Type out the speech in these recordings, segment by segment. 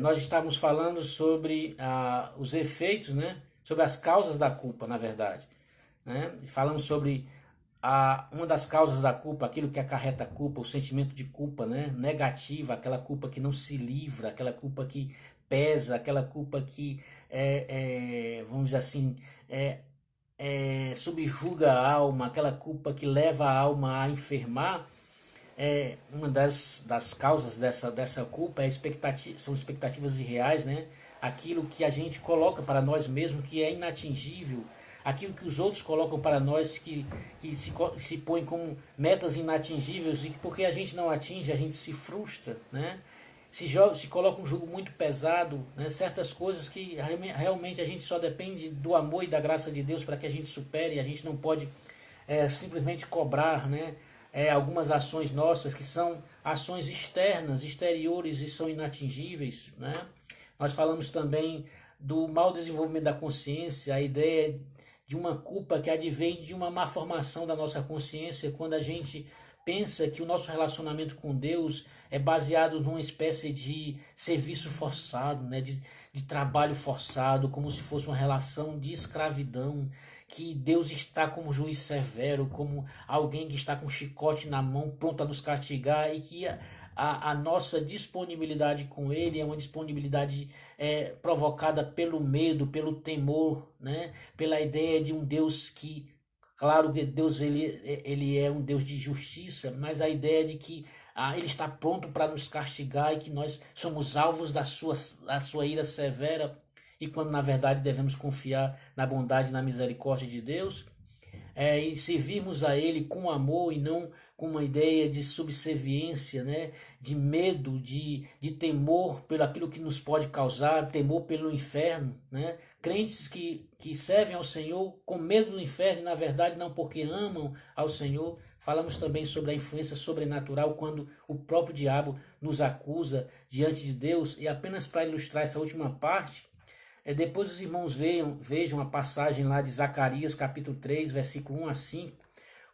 nós estávamos falando sobre os efeitos, né? Sobre as causas da culpa, na verdade. Né? Falamos sobre uma das causas da culpa, aquilo que acarreta a culpa, o sentimento de culpa, né? Negativa, aquela culpa que não se livra, aquela culpa que pesa, aquela culpa que, vamos dizer assim, é, subjuga a alma, aquela culpa que leva a alma a enfermar. Uma das causas dessa culpa são expectativas irreais, né? Aquilo que a gente coloca para nós mesmos que é inatingível, aquilo que os outros colocam para nós que se põe como metas inatingíveis e que porque a gente não atinge, a gente se frustra, né? Se coloca um jugo muito pesado, né? Certas coisas que realmente a gente só depende do amor e da graça de Deus para que a gente supere, a gente não pode simplesmente cobrar, né? Algumas ações nossas que são ações externas, exteriores e são inatingíveis, né? Nós falamos também do mau desenvolvimento da consciência, a ideia de uma culpa que advém de uma má formação da nossa consciência, quando a gente pensa que o nosso relacionamento com Deus é baseado numa espécie de serviço forçado, né? De trabalho forçado, como se fosse uma relação de escravidão, que Deus está como juiz severo, como alguém que está com um chicote na mão, pronto a nos castigar, e que a nossa disponibilidade com Ele é uma disponibilidade provocada pelo medo, pelo temor, né? Pela ideia de um Deus que, claro que Deus ele é um Deus de justiça, mas a ideia de que Ele está pronto para nos castigar e que nós somos alvos da sua ira severa, e quando na verdade devemos confiar na bondade e na misericórdia de Deus, e servirmos a Ele com amor e não com uma ideia de subserviência, né? De medo, de temor pelo aquilo que nos pode causar, temor pelo inferno, né? Crentes que servem ao Senhor com medo do inferno, na verdade não porque amam ao Senhor. Falamos também sobre a influência sobrenatural quando o próprio diabo nos acusa diante de Deus, e apenas para ilustrar essa última parte, depois os irmãos vejam a passagem lá de Zacarias capítulo 3, versículo 1 a 5,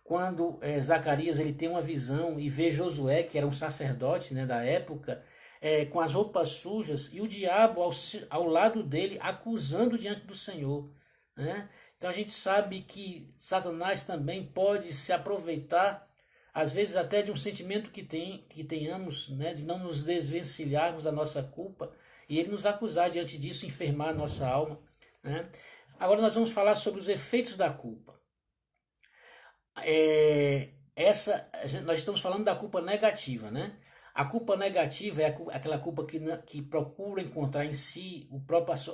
quando Zacarias ele tem uma visão e vê Josué, que era um sacerdote, né, da época, com as roupas sujas, e o diabo ao lado dele acusando diante do Senhor, né? Então a gente sabe que Satanás também pode se aproveitar, às vezes até de um sentimento que tenhamos, né, de não nos desvencilharmos da nossa culpa, e ele nos acusar diante disso, enfermar a nossa alma, né? Agora nós vamos falar sobre os efeitos da culpa. Nós estamos falando da culpa negativa, né? A culpa negativa é aquela culpa que procura encontrar em si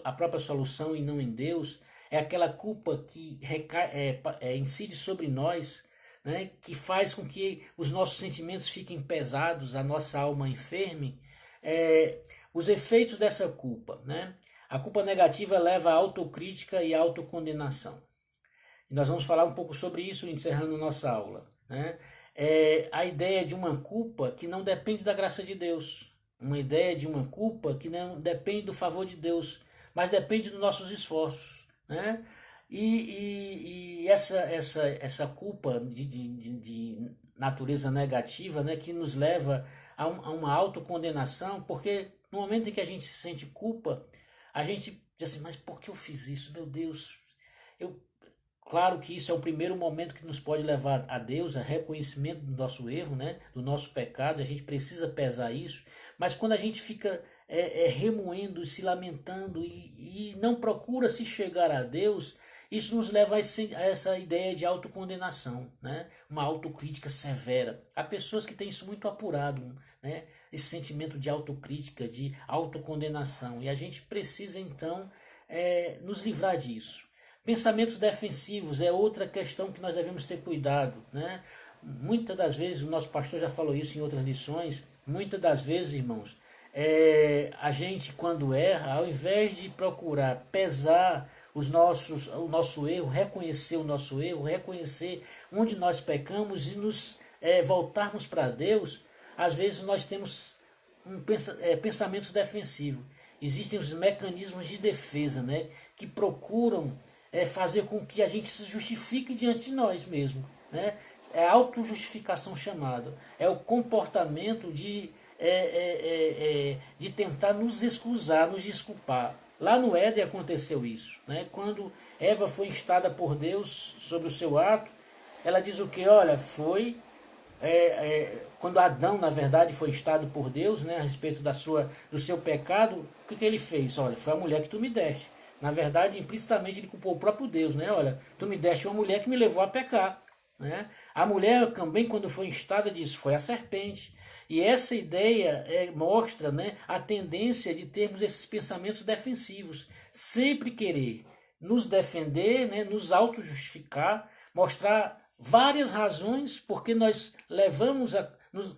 a própria solução e não em Deus. É aquela culpa que incide sobre nós, né? Que faz com que os nossos sentimentos fiquem pesados, a nossa alma enferme. Os efeitos dessa culpa, né? A culpa negativa leva à autocrítica e à autocondenação. E nós vamos falar um pouco sobre isso encerrando nossa aula, né? A ideia de uma culpa que não depende da graça de Deus, uma ideia de uma culpa que não depende do favor de Deus, mas depende dos nossos esforços, né? E essa culpa de natureza negativa, né, que nos leva a uma autocondenação, porque no momento em que a gente se sente culpa, a gente diz assim, mas por que eu fiz isso? Meu Deus, claro que isso é o primeiro momento que nos pode levar a Deus, a reconhecimento do nosso erro, né, do nosso pecado, a gente precisa pesar isso, mas quando a gente fica remoendo, se lamentando e não procura se chegar a Deus, isso nos leva a essa ideia de autocondenação, né? Uma autocrítica severa. Há pessoas que têm isso muito apurado, né? Esse sentimento de autocrítica, de autocondenação. E a gente precisa, então, nos livrar disso. Pensamentos defensivos é outra questão que nós devemos ter cuidado, né? Muitas das vezes, o nosso pastor já falou isso em outras lições, muitas das vezes, irmãos, a gente quando erra, ao invés de procurar pesar o nosso erro, reconhecer o nosso erro, reconhecer onde nós pecamos e nos voltarmos para Deus, às vezes nós temos pensamentos defensivos. Existem os mecanismos de defesa, né, que procuram fazer com que a gente se justifique diante de nós mesmos, né? É a autojustificação chamada. É o comportamento de de tentar nos excusar, nos desculpar. Lá no Éden aconteceu isso, né? Quando Eva foi instada por Deus sobre o seu ato, ela diz o que? Olha, foi quando Adão, na verdade, foi instado por Deus, né, a respeito do seu pecado, o que ele fez? Olha, foi a mulher que tu me deste. Na verdade, implicitamente, ele culpou o próprio Deus, né? Olha, tu me deste uma mulher que me levou a pecar. Né? A mulher também, quando foi instada, disse, foi a serpente. E essa ideia mostra, né, a tendência de termos esses pensamentos defensivos. Sempre querer nos defender, né, nos auto-justificar, mostrar várias razões porque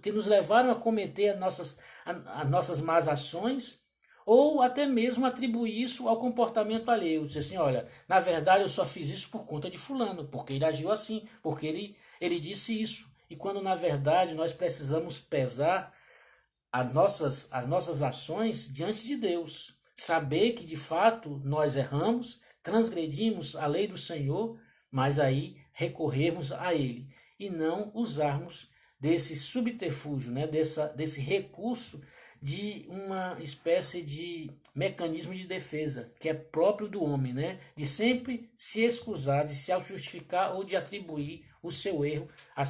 que nos levaram a cometer as nossas más ações, ou até mesmo atribuir isso ao comportamento alheio. Dizer assim, olha, na verdade eu só fiz isso por conta de fulano, porque ele agiu assim, porque ele disse isso. E quando na verdade nós precisamos pesar as nossas ações diante de Deus. Saber que de fato nós erramos, transgredimos a lei do Senhor, mas aí recorrermos a Ele e não usarmos desse subterfúgio, né, desse recurso de uma espécie de mecanismo de defesa que é próprio do homem, né, de sempre se excusar, de se auto-justificar ou de atribuir o seu erro a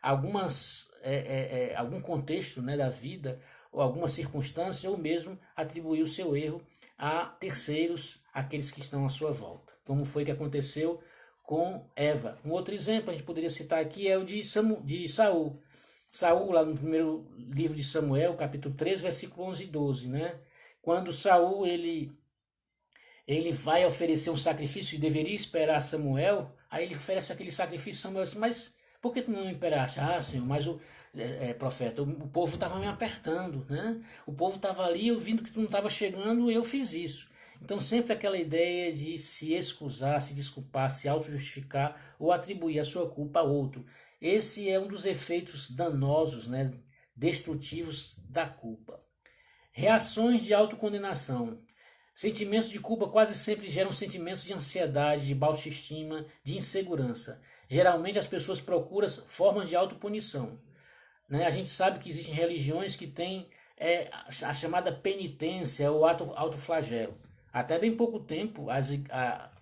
algum contexto, né, da vida ou alguma circunstância, ou mesmo atribuir o seu erro a terceiros, aqueles que estão à sua volta. Como foi que aconteceu com Eva. Um outro exemplo a gente poderia citar aqui é o de Saul. Saul, lá no primeiro livro de Samuel, capítulo 3, versículo 11 e 12, né? Quando Saul, ele vai oferecer um sacrifício e deveria esperar Samuel, aí ele oferece aquele sacrifício, Samuel diz, mas por que tu não esperaste? Ah, Senhor, mas profeta, o povo estava me apertando, né? O povo estava ali, eu vindo que tu não estava chegando, eu fiz isso. Então sempre aquela ideia de se excusar, se desculpar, se auto-justificar ou atribuir a sua culpa a outro. Esse é um dos efeitos danosos, né, destrutivos da culpa. Reações de autocondenação. Sentimentos de culpa quase sempre geram sentimentos de ansiedade, de baixa estima, de insegurança. Geralmente as pessoas procuram formas de autopunição. Né? A gente sabe que existem religiões que têm a chamada penitência ou autoflagelo. Até bem pouco tempo,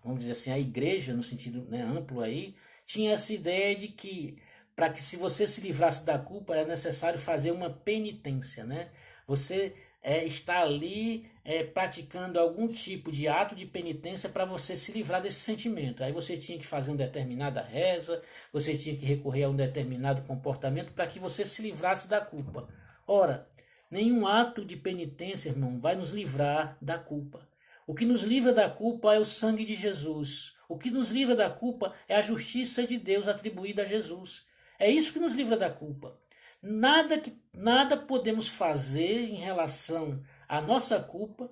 vamos dizer assim, a igreja, no sentido, né, amplo aí, tinha essa ideia de que para que se você se livrasse da culpa era necessário fazer uma penitência, né? Você está ali praticando algum tipo de ato de penitência para você se livrar desse sentimento. Aí você tinha que fazer uma determinada reza, você tinha que recorrer a um determinado comportamento para que você se livrasse da culpa. Ora, nenhum ato de penitência, irmão, vai nos livrar da culpa. O que nos livra da culpa é o sangue de Jesus. O que nos livra da culpa é a justiça de Deus atribuída a Jesus. É isso que nos livra da culpa. Nada podemos fazer em relação à nossa culpa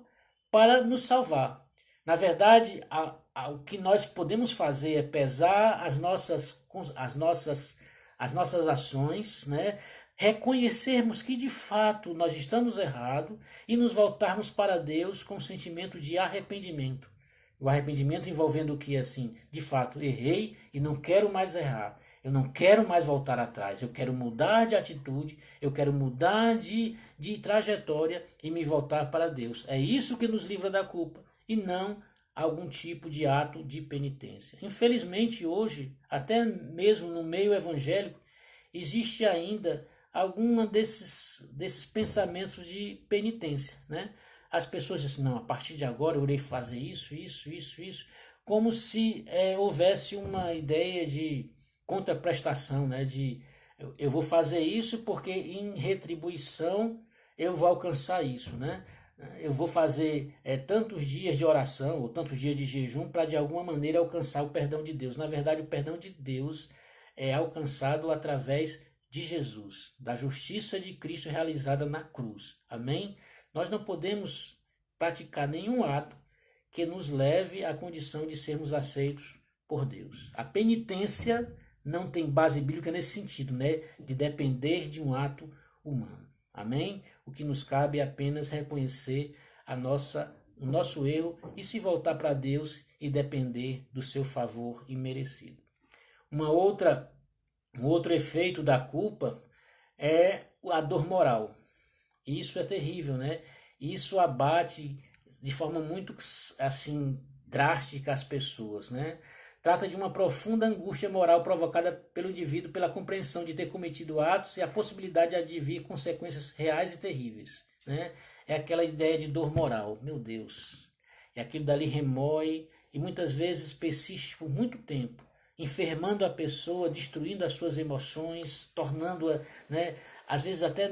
para nos salvar. Na verdade, o que nós podemos fazer é pesar as nossas ações, né? Reconhecermos que de fato nós estamos errados e nos voltarmos para Deus com um sentimento de arrependimento. O arrependimento envolvendo o que? Assim, de fato, errei e não quero mais errar. Eu não quero mais voltar atrás. Eu quero mudar de atitude, eu quero mudar de trajetória e me voltar para Deus. É isso que nos livra da culpa e não algum tipo de ato de penitência. Infelizmente, hoje, até mesmo no meio evangélico, existe ainda alguma desses pensamentos de penitência, né? As pessoas dizem, não, a partir de agora eu irei fazer isso, como se houvesse uma ideia de contraprestação, né? De eu vou fazer isso porque em retribuição eu vou alcançar isso, né? Eu vou fazer tantos dias de oração ou tantos dias de jejum para de alguma maneira alcançar o perdão de Deus. Na verdade, o perdão de Deus é alcançado através de Jesus, da justiça de Cristo realizada na cruz. Amém? Nós não podemos praticar nenhum ato que nos leve à condição de sermos aceitos por Deus. A penitência não tem base bíblica nesse sentido, né? De depender de um ato humano. Amém? O que nos cabe é apenas reconhecer o nosso erro e se voltar para Deus e depender do seu favor imerecido. Um outro efeito da culpa é a dor moral. E isso é terrível, né? Isso abate de forma muito assim drástica as pessoas, né? Trata de uma profunda angústia moral provocada pelo indivíduo pela compreensão de ter cometido atos e a possibilidade de advir consequências reais e terríveis, né? É aquela ideia de dor moral, meu Deus. E aquilo dali remói e muitas vezes persiste por muito tempo, enfermando a pessoa, destruindo as suas emoções, tornando-a, né? Às vezes até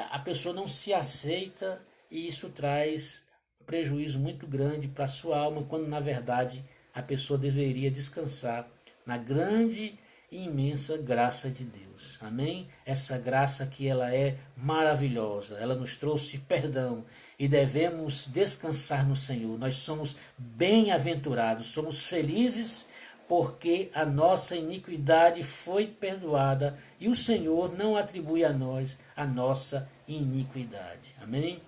a pessoa não se aceita e isso traz um prejuízo muito grande para a sua alma, quando na verdade a pessoa deveria descansar na grande e imensa graça de Deus. Amém? Essa graça que ela é maravilhosa, ela nos trouxe perdão e devemos descansar no Senhor. Nós somos bem-aventurados, somos felizes porque a nossa iniquidade foi perdoada e o Senhor não atribui a nós a nossa iniquidade. Amém?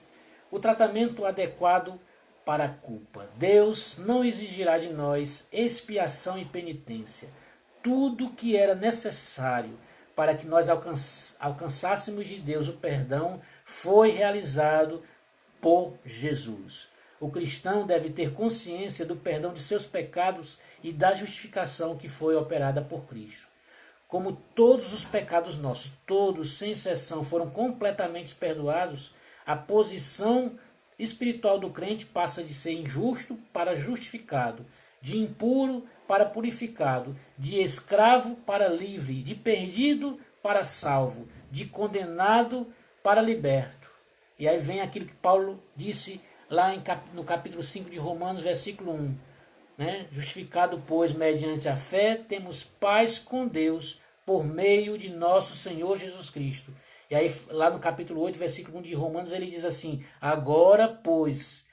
O tratamento adequado para a culpa. Deus não exigirá de nós expiação e penitência. Tudo que era necessário para que nós alcançássemos de Deus o perdão foi realizado por Jesus. O cristão deve ter consciência do perdão de seus pecados e da justificação que foi operada por Cristo. Como todos os pecados nossos, todos sem exceção, foram completamente perdoados, a posição espiritual do crente passa de ser injusto para justificado, de impuro para purificado, de escravo para livre, de perdido para salvo, de condenado para liberto. E aí vem aquilo que Paulo disse lá no capítulo 5 de Romanos, versículo 1. Né? Justificado, pois, mediante a fé, temos paz com Deus por meio de nosso Senhor Jesus Cristo. E aí, lá no capítulo 8, versículo 1 de Romanos, ele diz assim: agora, pois,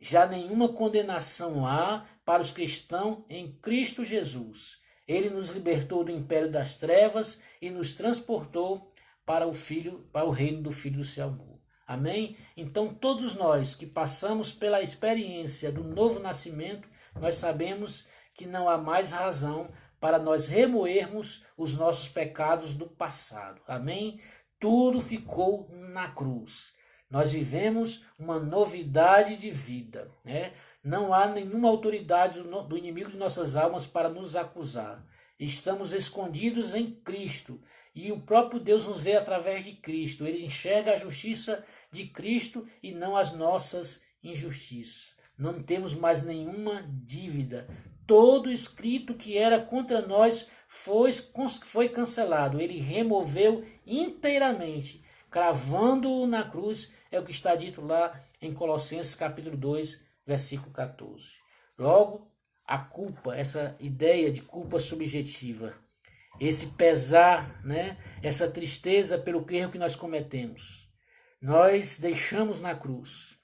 já nenhuma condenação há para os cristãos em Cristo Jesus. Ele nos libertou do império das trevas e nos transportou para o reino do Filho do seu amor. Amém? Então, todos nós que passamos pela experiência do novo nascimento, nós sabemos que não há mais razão para nós remoermos os nossos pecados do passado. Amém? Tudo ficou na cruz. Nós vivemos uma novidade de vida, né? Não há nenhuma autoridade do inimigo de nossas almas para nos acusar. Estamos escondidos em Cristo e o próprio Deus nos vê através de Cristo. Ele enxerga a justiça de Cristo e não as nossas injustiças. Não temos mais nenhuma dívida. Todo escrito que era contra nós foi cancelado. Ele removeu inteiramente, cravando-o na cruz. É o que está dito lá em Colossenses capítulo 2, versículo 14. Logo, a culpa, essa ideia de culpa subjetiva, esse pesar, né, essa tristeza pelo erro que nós cometemos, nós deixamos na cruz.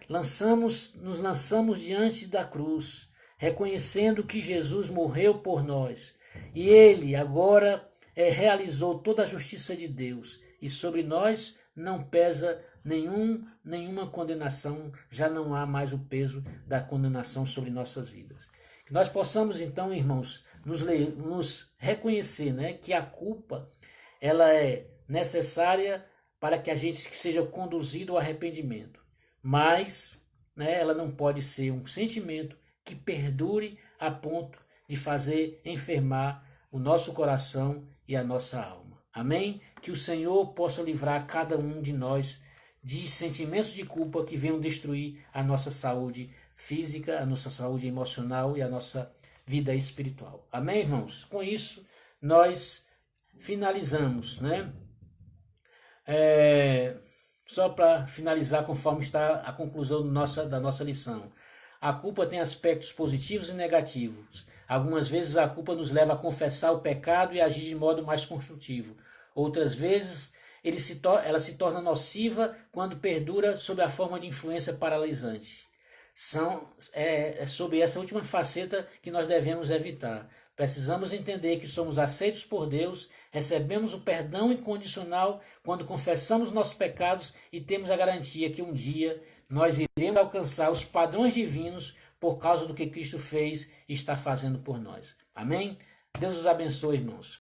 Nos lançamos diante da cruz, reconhecendo que Jesus morreu por nós. E Ele agora realizou toda a justiça de Deus. E sobre nós não pesa nenhuma condenação, já não há mais o peso da condenação sobre nossas vidas. Que nós possamos então, irmãos, nos reconhecer, né, que a culpa ela é necessária para que a gente seja conduzido ao arrependimento. Mas, né, ela não pode ser um sentimento que perdure a ponto de fazer enfermar o nosso coração e a nossa alma. Amém? Que o Senhor possa livrar cada um de nós de sentimentos de culpa que venham destruir a nossa saúde física, a nossa saúde emocional e a nossa vida espiritual. Amém, irmãos? Com isso, nós finalizamos, né? Só para finalizar, conforme está a conclusão da nossa lição. A culpa tem aspectos positivos e negativos. Algumas vezes a culpa nos leva a confessar o pecado e agir de modo mais construtivo. Outras vezes ela se torna nociva quando perdura sob a forma de influência paralisante. É sobre essa última faceta que nós devemos evitar. Precisamos entender que somos aceitos por Deus, recebemos o perdão incondicional quando confessamos nossos pecados e temos a garantia que um dia nós iremos alcançar os padrões divinos por causa do que Cristo fez e está fazendo por nós. Amém? Deus os abençoe, irmãos.